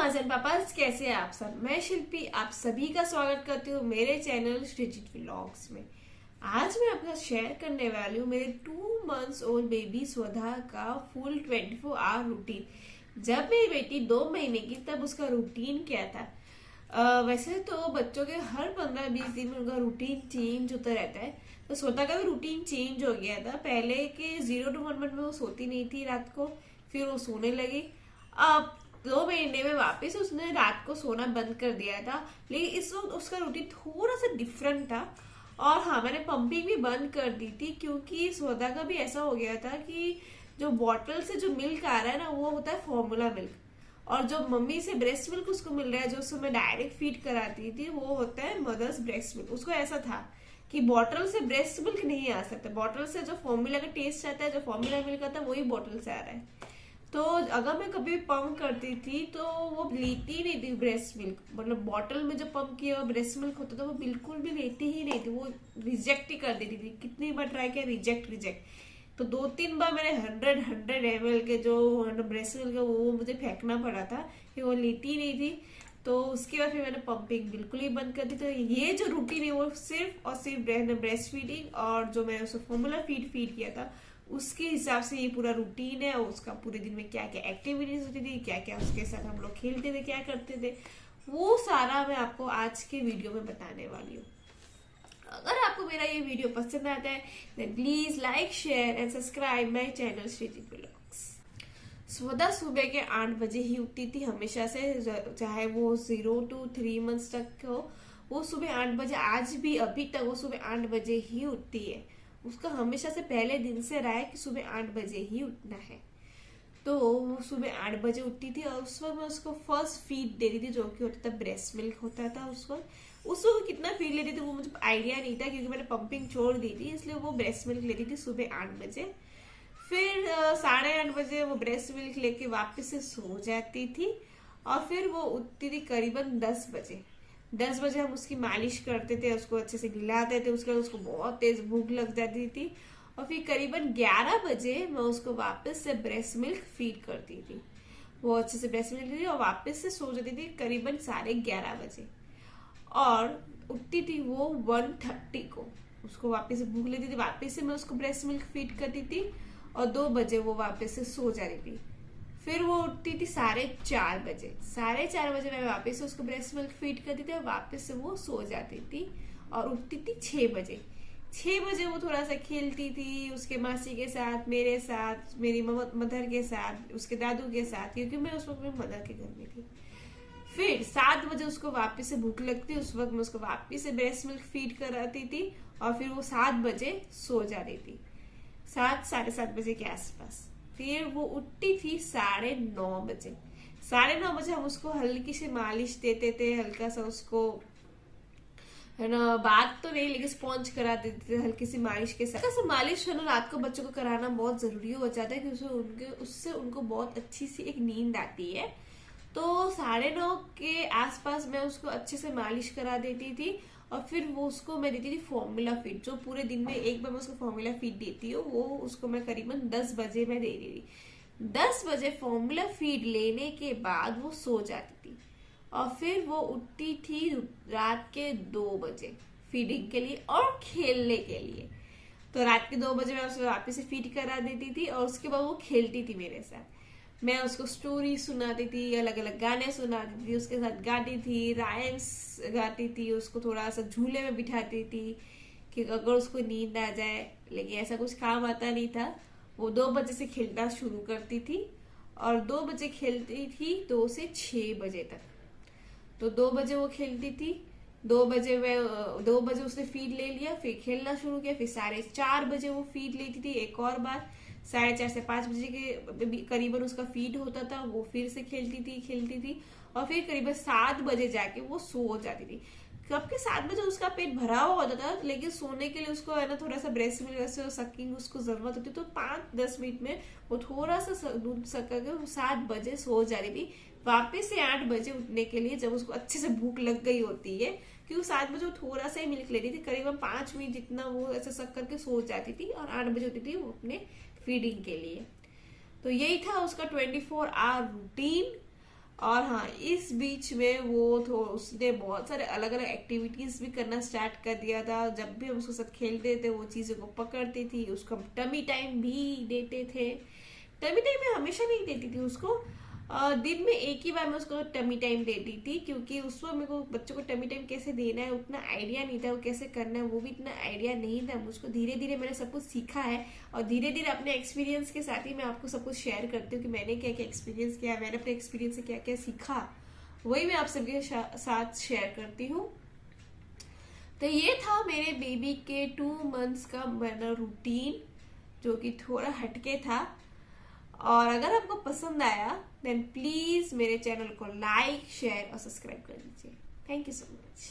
Mama's and papa's, कैसे हैं आप सब। मैं शिल्पी आप सभी का स्वागत करती हूँ मेरे चैनल श्रीजित व्लॉग्स में। आज मैं आपके साथ शेयर करने वाली हूँ मेरे 2 months ओल्ड बेबी स्वधा का फुल 24 आवर रूटीन। जब मेरी बेटी 2 महीने की तब उसका रूटीन क्या था। वैसे तो बच्चों के हर 15-20 दिन में उनका रूटीन चेंज होता रहता है, तो स्वधा का भी रूटीन चेंज हो गया था। पहले के 0 to 1 month में वो सोती नहीं थी रात को, फिर वो सोने लगी। अब 2 महीने में वापस उसने रात को सोना बंद कर दिया था, लेकिन इस वक्त उसका रूटीन थोड़ा सा डिफरेंट था। और हाँ, मैंने पंपिंग भी बंद कर दी थी क्योंकि स्वधा का भी ऐसा हो गया था कि जो बॉटल से जो मिल्क आ रहा है ना, वो होता है फॉर्मूला मिल्क, और जो मम्मी से ब्रेस्ट मिल्क उसको मिल रहा है, जो उसको मैं डायरेक्ट फीड कराती थी, वो होता है मदर्स ब्रेस्ट मिल्क। उसको ऐसा था कि बॉटल से ब्रेस्ट मिल्क नहीं आ सकता, बॉटल से जो फॉर्मूला का टेस्ट आता है, जो फॉर्मूला मिल्क आता है, वही बॉटल से आ रहा है। तो अगर मैं कभी पंप करती थी तो वो लेती नहीं थी ब्रेस्ट मिल्क, मतलब बॉटल में जो पंप किया हुआ ब्रेस्ट मिल्क होता था वो बिल्कुल भी लेती ही नहीं थी, वो रिजेक्ट ही कर देती थी। कितनी बार ट्राई किया, रिजेक्ट रिजेक्ट। तो 2-3 बार मैंने 100 ml के जो ब्रेस्ट मिल्क है वो मुझे फेंकना पड़ा था कि वो लेती नहीं थी। तो उसके बाद फिर मैंने पंपिंग बिल्कुल ही बंद कर दी। तो ये जो रूटीन है वो सिर्फ और सिर्फ ब्रेस्ट फीडिंग और जो मैंने उसको फॉर्मूला फीड किया था उसके हिसाब से ये पूरा रूटीन है। उसका पूरे दिन में क्या क्या एक्टिविटीज होती थी, क्या क्या उसके साथ हम लोग खेलते थे, क्या करते थे, वो सारा मैं आपको आज के वीडियो में बताने वाली हूँ। अगर आपको मेरा ये वीडियो पसंद आता है then please like, share and subscribe my channel Shreejit vlogs. स्वधा सुबह के 8 बजे ही उठती थी हमेशा से, चाहे वो 0 to 3 months तक हो। वो सुबह 8 बजे, आज भी अभी तक वो सुबह 8 बजे ही उठती है। उसका हमेशा से पहले दिन से रहा है कि सुबह 8 बजे ही उठना है। तो वो सुबह 8 बजे उठती थी और उस वक्त मैं उसको फर्स्ट फीड देती थी, जो कि होता था ब्रेस्ट मिल्क होता था। उस वक्त कितना फीड लेती थी वो मुझे आइडिया नहीं था क्योंकि मैंने पंपिंग छोड़ दी थी, इसलिए वो ब्रेस्ट मिल्क लेती थी सुबह 8 बजे। फिर 8:30 बजे वो ब्रेस्ट मिल्क लेके वापस से सो जाती थी और फिर वो उठती थी करीबन 10 बजे। 10 बजे हम उसकी मालिश करते थे, उसको अच्छे से नहलाते थे, उसके बाद उसको बहुत तेज भूख लग जाती थी और फिर करीबन 11 बजे मैं उसको वापस से ब्रेस्ट मिल्क फीड करती थी। वो अच्छे से ब्रेस्ट मिल्क लेती थी और वापस से सो जाती थी करीबन 11:30 बजे। और उठती थी वो 1:30 को, उसको वापस से भूख लेती थी, वापस से मैं उसको ब्रेस्ट मिल्क फीड करती थी और 2 बजे वो वापस से सो जा रही थी। फिर वो उठती थी 4:30 बजे। 4:30 बजे मैं वापस से उसको ब्रेस्ट मिल्क फीड करती थी और वापस से वो सो जाती थी और उठती थी 6 बजे। 6 बजे वो थोड़ा सा खेलती थी उसके मासी के साथ, मेरे साथ, मेरी मदर के साथ, उसके दादू के साथ, क्योंकि मैं उस वक्त मेरी मदर के घर में थी। फिर 7 बजे उसको वापस से भूख लगती, उस वक्त मैं उसको वापस से ब्रेस्ट मिल्क फीड कराती थी और फिर वो 7 बजे सो जा रही थी, 7-7:30 बजे के आसपास। फिर वो उठती थी 9:30 बजे। 9:30 बजे हम उसको हल्की सी मालिश देते थे, हल्का सा उसको, है ना, बात तो नहीं लेकिन स्पॉन्ज करा देते थे हल्की सी मालिश के साथ। हल्का सा मालिश है ना रात को बच्चों को कराना बहुत जरूरी हो जाता है क्योंकि उससे उनको बहुत अच्छी सी एक नींद आती है। तो 9:30 के आसपास मैं उसको अच्छे से मालिश करा देती थी और फिर वो उसको मैं देती थी फॉर्मूला फीड, जो पूरे दिन में एक बार मैं उसको फॉर्मूला फीड देती हूँ, वो उसको मैं करीबन 10 बजे मैं दे रही थी। 10 बजे फॉर्मूला फीड लेने के बाद वो सो जाती थी और फिर वो उठती थी रात के 2 बजे फीडिंग के लिए और खेलने के लिए। तो रात के 2 बजे मैं उसको वापस से फीड करा देती थी और उसके बाद वो खेलती थी मेरे साथ। मैं उसको स्टोरी सुनाती थी, अलग अलग गाने सुनाती थी, उसके साथ गाती थी, राइम्स गाती थी, उसको थोड़ा सा झूले में बिठाती थी कि अगर उसको नींद आ जाए, लेकिन ऐसा कुछ काम आता नहीं था। वो 2 बजे से खेलना शुरू करती थी और 2 बजे खेलती थी 2 से 6 बजे तक। तो 2 बजे वो खेलती थी, 2 बजे उसने फीड ले लिया, फिर खेलना शुरू किया, फिर 4:30 बजे वो फीड लेती थी एक और बार। 4:30 से 5 बजे के करीबन उसका फीड होता था, वो फिर से खेलती थी और फिर करीबन 7 बजे जाके वो सो जाती थी। कब के 7 बजे उसका पेट भरा हुआ होता था, लेकिन सोने के लिए उसको है ना थोड़ा सा ब्रेस्ट मिल्क से सकिंग उसको जरूरत होती, तो 5-10 मिनट में वो थोड़ा सा दूध सक कर 7 बजे सो जा रही थी। वापस से 8 बजे उठने के लिए, जब उसको अच्छे से भूख लग गई होती है, क्योंकि 7 बजे वो थोड़ा सा ही मिल्क लेती थी, करीबन 5 मिनट जितना वो ऐसे सक करके सो जाती थी और 8 बजे उठती थी वो अपने फीडिंग के लिए। तो यही था उसका 24 आवर रूटीन। और हाँ, इस बीच में वो तो उसने बहुत सारे अलग अलग एक्टिविटीज भी करना स्टार्ट कर दिया था। जब भी हम उसके साथ खेलते थे वो चीजों को पकड़ती थी, उसको हम टमी टाइम भी देते थे। टमी टाइम में हमेशा नहीं देती थी उसको, दिन में एक ही बार मैं उसको टमी टाइम देती थी, क्योंकि उस वक्त मेरे को बच्चों को टमी टाइम कैसे देना है उतना आइडिया नहीं था, वो कैसे करना है वो भी इतना आइडिया नहीं था मुझको। धीरे धीरे मैंने सब कुछ सीखा है और धीरे धीरे अपने एक्सपीरियंस के साथ ही मैं आपको सब कुछ शेयर करती हूँ कि मैंने क्या क्या एक्सपीरियंस किया, मैंने अपने एक्सपीरियंस से क्या क्या सीखा, वही मैं आप सबके साथ शेयर करती हूँ। तो ये था मेरे बेबी के 2 मंथ्स का मेरा रूटीन, जो कि थोड़ा हटके था। और अगर आपको पसंद आया देन प्लीज मेरे चैनल को लाइक, शेयर और सब्सक्राइब कर दीजिए। Thank you so much.